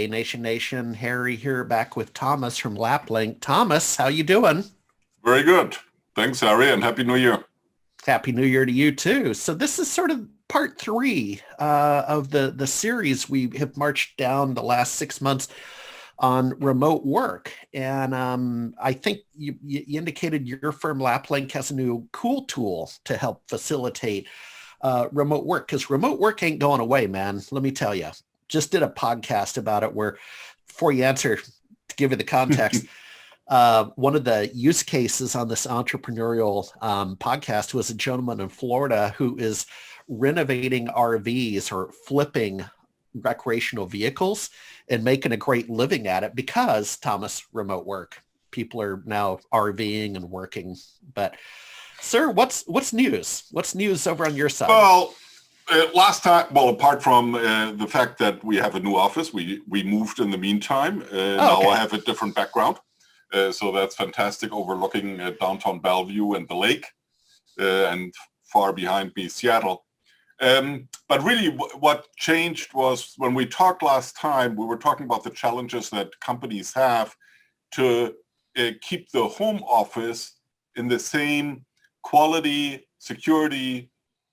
Hey, Nation, Harry here back with Thomas from LapLink. Thomas, how you doing? Very good. Thanks, Harry, and Happy New Year. Happy New Year to you too. So this is sort of part three of the series we have marched down the last 6 months on remote work. And I think you indicated your firm LapLink has a new cool tool to help facilitate remote work, because remote work ain't going away, man. Let me tell you. Just did a podcast about it where, before you answer, to give you the context, one of the use cases on this entrepreneurial podcast was a gentleman in Florida who is renovating RVs or flipping recreational vehicles and making a great living at it because, Thomas, remote work. People are now RVing and working. But, sir, what's news? What's news over on your side? Well, last time, apart from the fact that we have a new office, we moved in the meantime. Now I have a different background. So that's fantastic, overlooking downtown Bellevue and the lake, and far behind me, Seattle. But really what changed was when we talked last time, we were talking about the challenges that companies have to keep the home office in the same quality, security,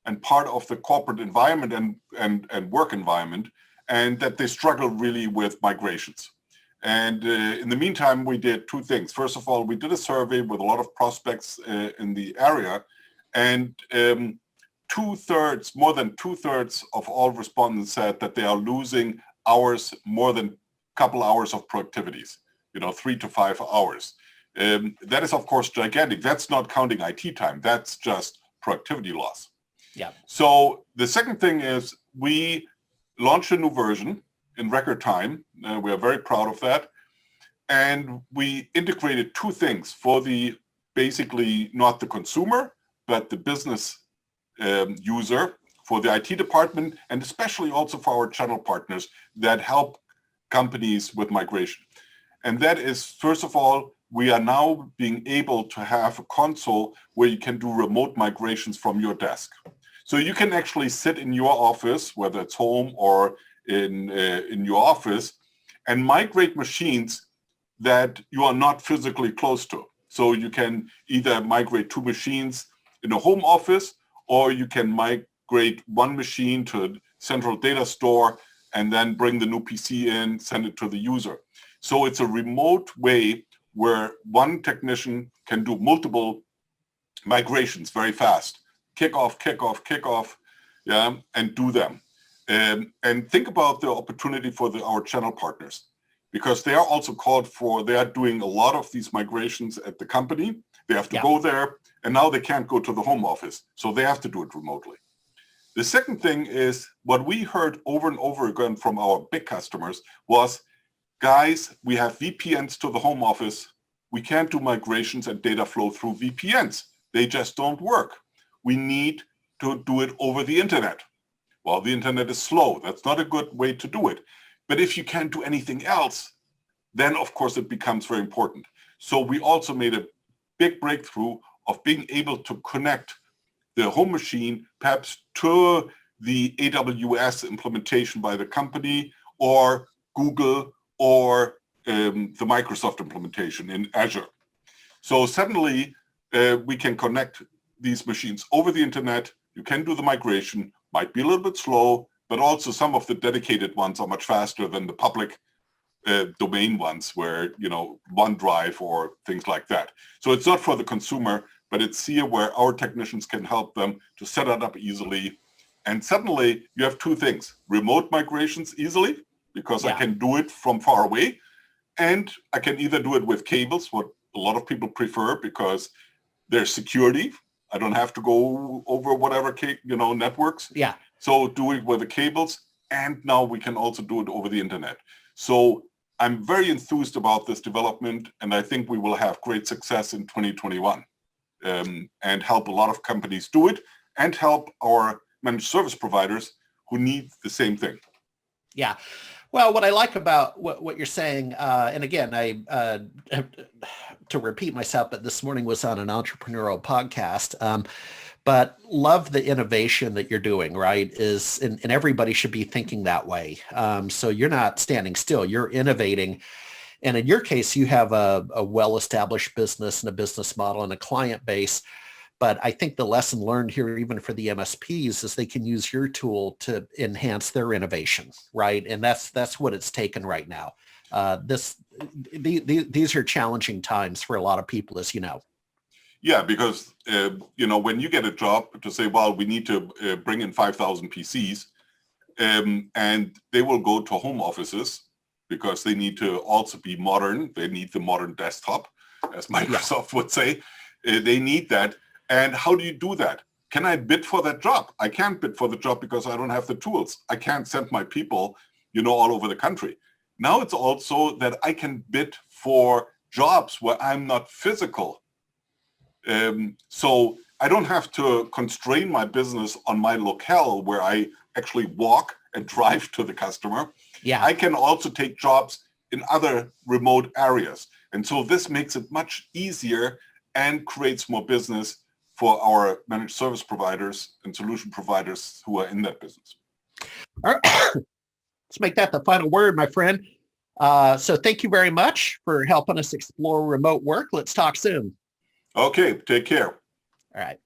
and part of the corporate environment and work environment, and that they struggle really with migrations. And in the meantime, we did two things. First of all, we did a survey with a lot of prospects in the area, and more than two-thirds of all respondents said that they are losing hours, more than a couple hours of productivities, 3 to 5 hours. That is, of course, gigantic. That's not counting IT time. That's just productivity loss. Yeah. So the second thing is we launched a new version in record time. We are very proud of that. And we integrated two things for basically not the consumer, but the business user, for the IT department, and especially also for our channel partners that help companies with migration. And that is, first of all, we are now being able to have a console where you can do remote migrations from your desk. So you can actually sit in your office, whether it's home or in your office, and migrate machines that you are not physically close to. So you can either migrate two machines in a home office, or you can migrate one machine to a central data store and then bring the new PC in, send it to the user. So it's a remote way where one technician can do multiple migrations very fast. Kick off, yeah, and do them. And think about the opportunity for our channel partners, because they are also they are doing a lot of these migrations at the company. They have to go there, and now they can't go to the home office, so they have to do it remotely. The second thing is what we heard over and over again from our big customers was, guys, we have VPNs to the home office. We can't do migrations and data flow through VPNs. They just don't work. We need to do it over the internet. Well, the internet is slow. That's not a good way to do it. But if you can't do anything else, then of course it becomes very important. So we also made a big breakthrough of being able to connect the home machine perhaps to the AWS implementation by the company, or Google, or the Microsoft implementation in Azure. So suddenly we can connect these machines over the internet. You can do the migration, might be a little bit slow, but also some of the dedicated ones are much faster than the public domain ones where, OneDrive or things like that. So it's not for the consumer, but it's here where our technicians can help them to set it up easily. And suddenly you have two things: remote migrations easily, because I can do it from far away, and I can either do it with cables, what a lot of people prefer because there's security. I don't have to go over whatever networks. Yeah. So do it with the cables, and now we can also do it over the internet. So I'm very enthused about this development, and I think we will have great success in 2021, and help a lot of companies do it, and help our managed service providers who need the same thing. Yeah. Well, what I like about what you're saying, and again, I to repeat myself, but this morning was on an entrepreneurial podcast. but love the innovation that you're doing, right? And everybody should be thinking that way. So you're not standing still, you're innovating. And in your case, you have a well-established business and a business model and a client base. But I think the lesson learned here, even for the MSPs, is they can use your tool to enhance their innovation, right? And that's what it's taken right now. These are challenging times for a lot of people, as you know. Yeah, because when you get a job to say, well, we need to bring in 5,000 PCs, and they will go to home offices because they need to also be modern. They need the modern desktop, as Microsoft would say. They need that. And how do you do that? Can I bid for that job? I can't bid for the job because I don't have the tools. I can't send my people, all over the country. Now it's also that I can bid for jobs where I'm not physical. So I don't have to constrain my business on my locale where I actually walk and drive to the customer. Yeah. I can also take jobs in other remote areas. And so this makes it much easier and creates more business for our managed service providers and solution providers who are in that business. All right. Let's make that the final word, my friend. So thank you very much for helping us explore remote work. Let's talk soon. Okay, take care. All right.